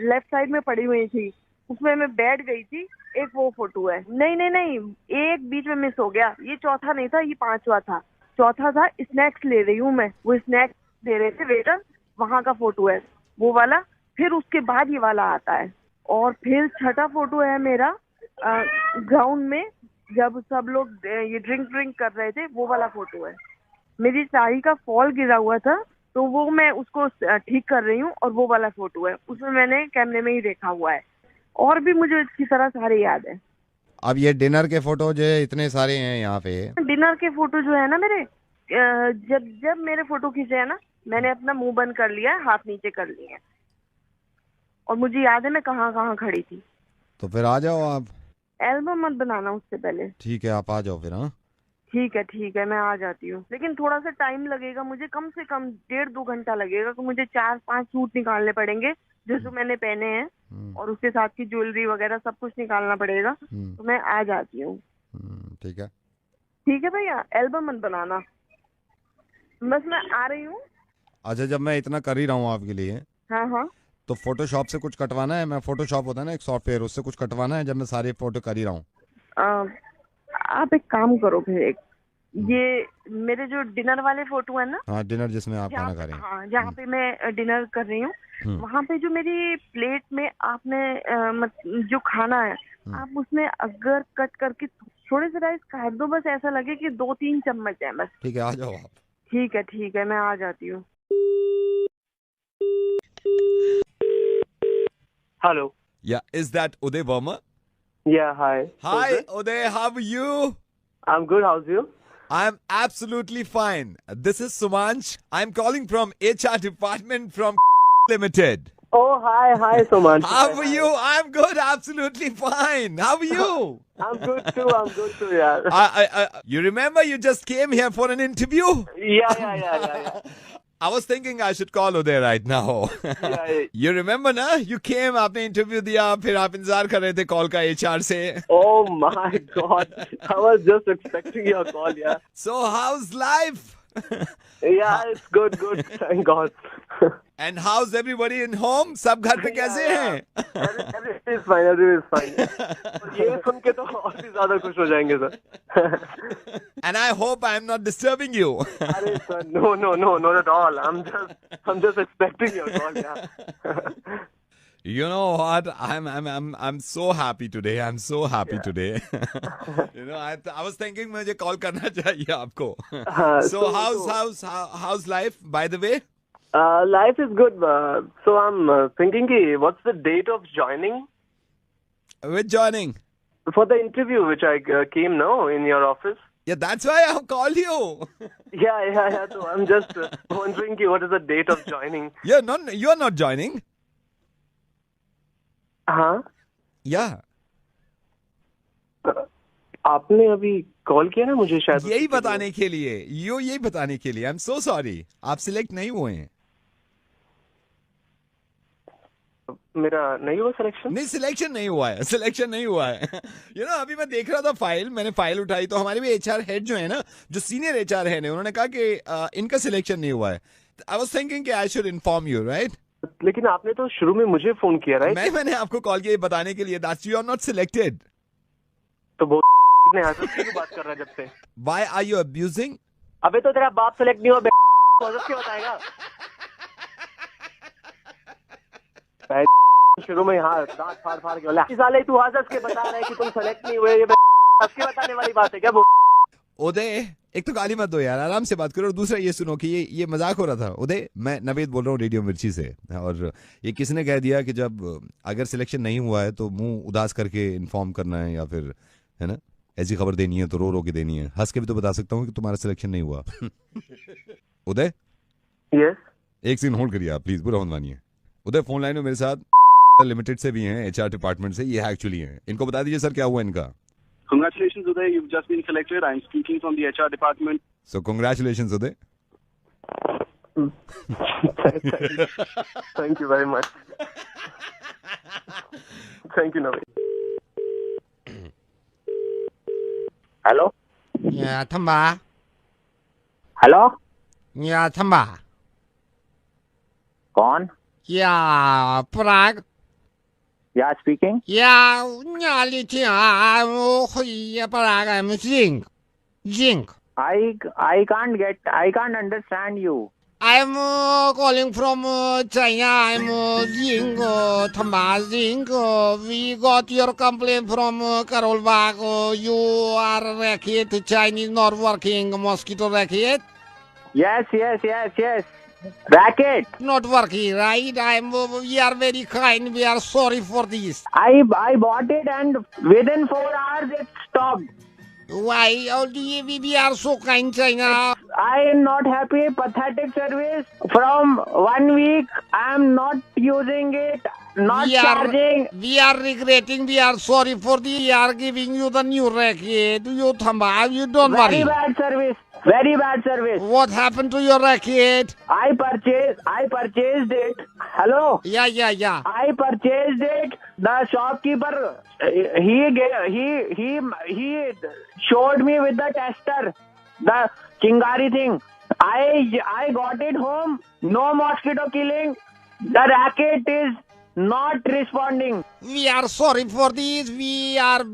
लेफ्ट साइड में पड़ी हुई थी, उसमें मैं बैठ गई थी, एक वो फोटो है। नहीं नहीं नहीं, एक बीच में मिस हो गया, ये चौथा नहीं था, ये 5वां था। चौथा था स्नैक्स ले रही हूँ मैं, वो स्नैक्स दे रहे थे वेटर, वहां का फोटो है वो वाला। फिर उसके बाद ये वाला आता है। और फिर छठा फोटो है मेरा ग्राउंड में, जब सब लोग ये ड्रिंक कर रहे थे, वो वाला फोटो है। मेरी साड़ी का फॉल गिरा हुआ था, तो वो मैं उसको ठीक कर रही हूँ, और वो वाला फोटो है, उसमें मैंने कैमरे में ही देखा हुआ है। और भी मुझे इसकी तरह सारे याद है। अब ये डिनर के फोटो जो है इतने सारे हैं यहाँ पे। डिनर के फोटो जो है ना मेरे, जब मेरे फोटो खींचे है ना, मैंने अपना मुंह बंद कर लिया है, हाथ नीचे कर लिए हैं, और मुझे याद है मैं कहाँ कहाँ खड़ी थी। तो फिर आ जाओ आप। एल्बम मत बनाना उससे पहले। ठीक है, आप आ जाओ फिर। हाँ ठीक है, मैं आ जाती हूँ, लेकिन थोड़ा सा टाइम लगेगा मुझे, कम से कम 1.5-2 घंटा लगेगा, तो मुझे 4-5 सूट निकालने पड़ेंगे जो मैंने पहने हैं, और उसके साथ की ज्वेलरी वगैरह सब कुछ निकालना पड़ेगा, तो मैं आ जाती हूँ। ठीक है। ठीक है भैया, एल्बम मत बनाना, बस मैं आ रही हूँ। अच्छा, जब मैं इतना कर ही रहा हूँ आपके लिए, हाँ, तो फोटोशॉप से कुछ कटवाना है? मैं फोटोशॉप होता है ना एक सॉफ्टवेयर, उससे कुछ कटवाना है जब मैं सारे फोटो कर ही रहा हूँ? आप एक काम करो फिर, ये मेरे जो डिनर वाले फोटो है ना, हाँ, डिनर जिसमें आप खाना खा रहे हैं। हाँ, जहाँ पे मैं डिनर कर रही हूँ, वहाँ पे जो मेरी प्लेट में आपने जो खाना है, आप उसमें अगर कट करके थोड़े से राइस काट दो, बस ऐसा लगे कि 2-3 चम्मच है बस। ठीक है, आ जाओ आप। ठीक है, मैं आ जाती हूँ। Hello. Yeah, is that Uday Verma? Yeah, hi. Hi, Uday, how are you? I'm good. How's you? I'm absolutely fine. This is Sumanch. I'm calling from HR department from Limited. Oh, hi, Suman. How are you? I'm good, absolutely fine. How are you? I'm good too, yeah. You remember you just came here for an interview? Yeah. I was thinking I should call Uday right now. Yeah. You remember ना? You came, आपने interview दिया, फिर आप इंतजार कर रहे थे call का HR से. Oh my God. I was just expecting your call, yeah. So how's life? Yeah, it's good. Thank God. And how's everybody in home? सब घर पे कैसे हैं? Everything is fine. ये सुन के तो और भी ज्यादा खुश हो जाएंगे sir. And I hope I'm not disturbing you. अरे sir, no, not at all. I'm just expecting your call, yeah. You know what? I'm so happy today. I'm so happy today. You know, I was thinking मुझे call करना चाहिए आपको. So how's life? By the way. Life is good. So I'm thinking, what's the date of joining? With joining? For the interview, which I came now in your office. Yeah, that's why I called you. Yeah. So I'm just wondering, what is the date of joining? You're not joining. हाँ. Yeah. आपने अभी call किया ना मुझे शायद यही बताने के लिए आई एम सो सॉरी, आप सिलेक्ट नहीं हुए हैं. मेरा नहीं हुआ सिलेक्शन? नहीं, सिलेक्शन नहीं हुआ है. You know, अभी मैं देख रहा था फाइल, मैंने फाइल उठाई तो हमारे भी HR हेड जो है ना, जो सीनियर HR है, उन्होंने कहा कि इनका सिलेक्शन नहीं हुआ है. आई वाज थिंकिंग कि I should inform you, right? लेकिन आपने तो शुरू में मुझे फोन किया, राइट? मैंने आपको कॉल किया बताने के लिए that you are not selected. तो वो ने हजरत की बात कर रहा है जब से. Why are you abusing? अबे तो तेरा बाप सेलेक्ट नहीं हुआ, हजरत क्या बताएगा? शुरू में यहाँ दांत फाड़ के बोला साले तू हजरत के बता रहा है कि तुम सेलेक्ट नहीं हुए, ये आपके बताने वाली बात है क्या? उदय, एक तो गाली मत दो यार, आराम से बात करो, और दूसरा ये सुनो कि ये मजाक हो रहा था. उदय, मैं नवेद बोल रहा हूँ रेडियो मिर्ची से, और ये किसी ने कह दिया कि जब अगर सिलेक्शन नहीं हुआ है तो मुंह उदास करके इन्फॉर्म करना है, या फिर है ना ऐसी खबर देनी है तो रो के देनी है. हंस के भी तो बता सकता हूँ कि तुम्हारा सिलेक्शन नहीं हुआ. उदय, यस, एक सीन होल्ड करिए आप प्लीज, बुरा मत मानिए. उदय फोन लाइन में मेरे साथ लिमिटेड से भी हैं, HR डिपार्टमेंट से, ये एक्चुअली हैं. इनको बता दीजिए सर क्या हुआ इनका. Congratulations, Uday. You've just been selected. I'm speaking from the HR department. So congratulations, Uday. Thank you very much. Thank you, Naveed. Hello? Yeah, Thamba. Hello? Yeah, Thamba. कौन? Yeah, Prague. Yeah, speaking. Yeah, Prague. I'm Zing. I can't understand you. I'm calling from China. I'm Zing, Thamba Zing. We got your complaint from Karol Bagh. You are racket, Chinese not working, mosquito racket. Yes. Racket. Not working, right? We are very kind. We are sorry for this. I bought it and within 4 hours it stopped. Why? We are so kind, China. I am not happy. Pathetic service. From 1 week, I am not using it. Not charging. We are regretting. We are sorry for the. We are giving you the new racket. You thamba. You don't worry. Very bad service. Very bad service. What happened to your racket? I purchased it. Hello? Yeah. I purchased it. The shopkeeper, he showed me with the tester, the Chingari thing. I got it home. No mosquito killing. The racket is not responding. We are sorry for this. We are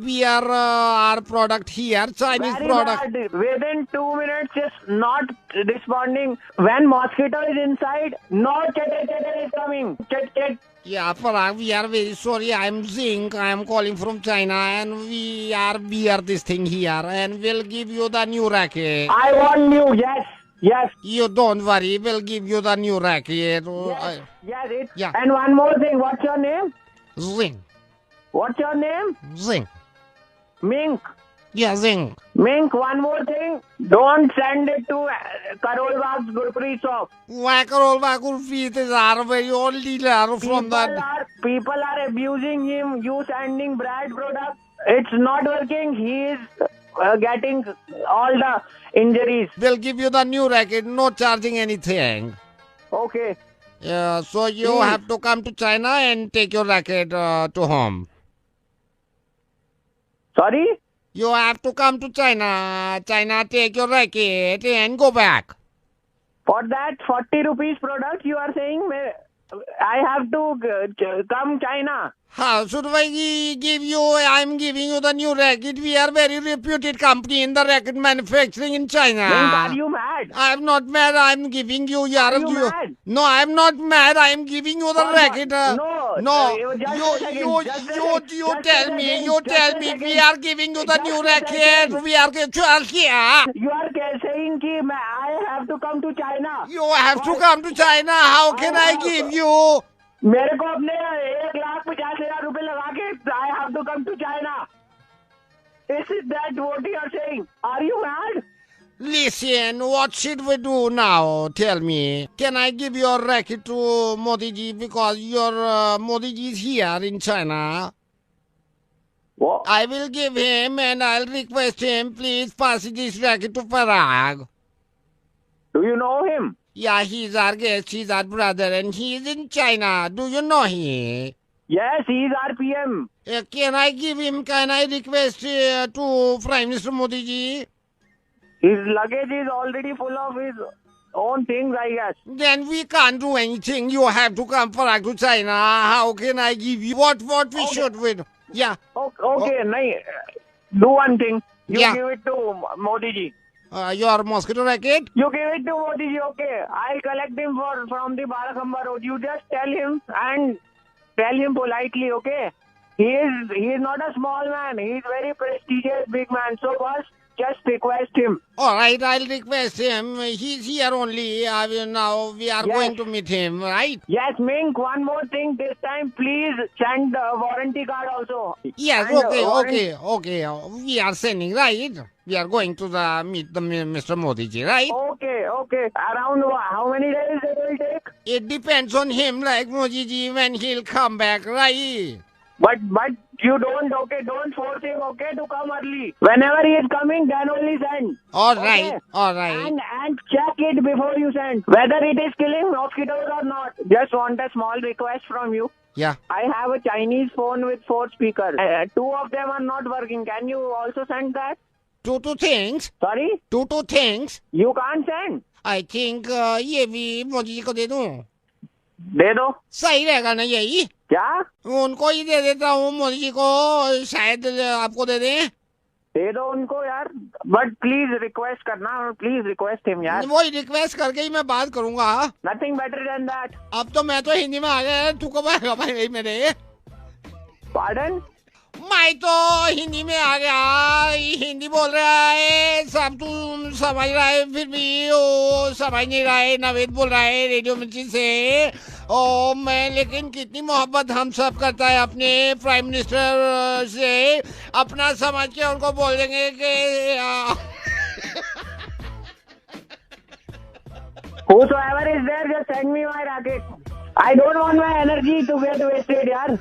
our product here, Chinese Very product. bad. Within 2 minutes, just not responding. When mosquito is inside, no chatter is coming. Chat. Yeah, Parag, we are very sorry. I am Zink. I am calling from China, and we are this thing here, and we'll give you the new racket. I want new. Yes. You don't worry. We'll give you the new racket. Yes. Yeah. And one more thing. What's your name? Zing. What's your name? Zing. Mink. Yeah, Zing. Mink, one more thing. Don't send it to Karol Bagh's Gurpreet shop. Why Karol Bagh Gurpreet is our very old dealer from that. People are abusing him. You sending bad product. It's not working. He is getting all the injuries. We'll give you the new racket. No charging anything. Okay. Yeah, so you have to come to China and take your racket to home. Sorry? You have to come to China. China, take your racket and go back. For that 40 rupees product, you are saying I have to come China. How should I give you? I'm giving you the new racket. We are very reputed company in the racket manufacturing in China. Are you mad? I'm not mad. I'm giving you. Are you mad? No, I'm not mad. I'm giving you the racket. No. You tell me. We are giving you the new racket. We are here. You are saying that I have to come to China. You have to come to China. How can I give you? मेरे को अपने 1,50,000 रुपए लगा के I have to come to China. Is that what you are saying? Are you mad? Listen, what should we do now? Tell me. Can I give your racket to Modi ji because your Modi ji is here in China? What? I will give him and I'll request him, please pass this racket to Parag. Do you know him? Yeah, he's our guest, he's our brother, and he's in China. Do you know him? Yes, he's our PM. Can I request to Prime Minister Modi ji? His luggage is already full of his own things, I guess. Then we can't do anything. You have to come Parag to China. How can I give you? What we should do? Yeah. Okay, do one thing. You give it to Modi ji. Your mosquito racket? You give it to Modi ji, okay. I'll collect him from the Barakhamba road. You just tell him and tell him politely, okay. He is not a small man. He is very prestigious big man. So first, just request him. All right, I'll request him. He's here only. Now we are going to meet him, right? Yes, Mink, one more thing. This time, please send the warranty card also. Yes, okay. We are sending, right? We are going to meet Mr. Modi ji, right? Okay. Around how many days it will take? It depends on him, like Modi ji, when he'll come back, right? But you don't force him, okay, to come early. Whenever he is coming, then only send. All right. And check it before you send. Whether it is killing mosquitoes or not. Just want a small request from you. Yeah. I have a Chinese phone with 4 speakers. 2 of them are not working. Can you also send that? Two things? Sorry? Two things? You can't send. I think ये भी मोदी जी को दे दूं. दे दो. सही रहेगा ना यही? क्या? उनको ही दे देता हूँ मोदी जी को, शायद आपको दे दें. दे दो उनको यार. बट प्लीज रिक्वेस्ट करना, प्लीज रिक्वेस्ट हिम यार. वही रिक्वेस्ट करके ही मैं बात करूंगा. Nothing better than that. अब तो मैं तो हिंदी में आ गया. तू कब आएगा भाई मेरे? पार्डन? मैं तो हिंदी में आ गया, हिंदी बोल रहा है, सब तू समझ रहा है, फिर भी वो समझ नहीं रहा है। नवेद बोल रहा है रेडियो मिर्ची से। ओ मैं लेकिन कितनी मोहब्बत हम सब करता है अपने प्राइम मिनिस्टर से, अपना समझ के उनको बोल देंगे कि Whosoever is there, just send me my racket. I don't want my energy to get wasted, yaar.